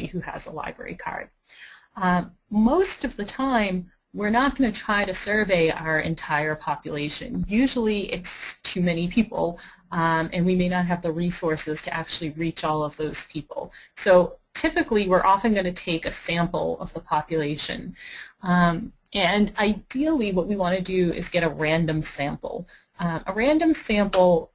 everybody who has a library card. Most of the time, we're not going to try to survey our entire population. Usually it's too many people, and we may not have the resources to actually reach all of those people. So typically we're often going to take a sample of the population. And ideally what we want to do is get a random sample. A random sample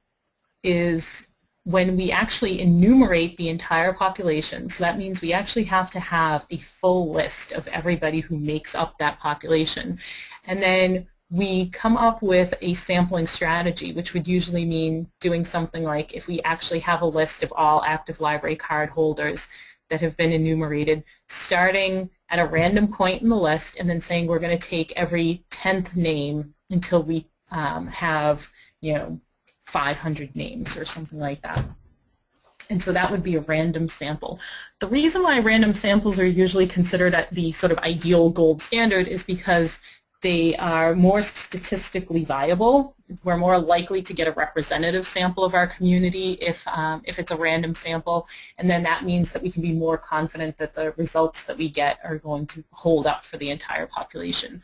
is when we actually enumerate the entire population. So that means we actually have to have a full list of everybody who makes up that population. And then we come up with a sampling strategy, which would usually mean doing something like, if we actually have a list of all active library card holders that have been enumerated, starting at a random point in the list and then saying we're going to take every 10th name until we have, 500 names or something like that. And so that would be a random sample. The reason why random samples are usually considered at the sort of ideal gold standard is because they are more statistically viable. We're more likely to get a representative sample of our community if it's a random sample, and then that means that we can be more confident that the results that we get are going to hold up for the entire population.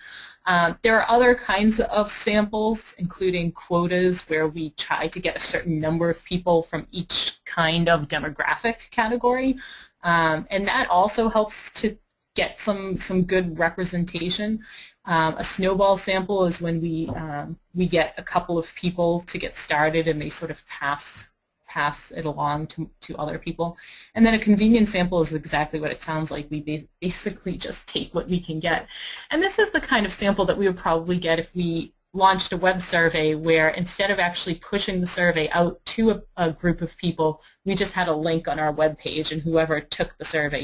There are other kinds of samples, including quotas, where we try to get a certain number of people from each kind of demographic category, and that also helps to get some good representation. A snowball sample is when we get a couple of people to get started and they sort of pass it along to other people. And then a convenience sample is exactly what it sounds like. We basically just take what we can get. And this is the kind of sample that we would probably get if we launched a web survey where instead of actually pushing the survey out to a group of people, we just had a link on our web page and whoever took the survey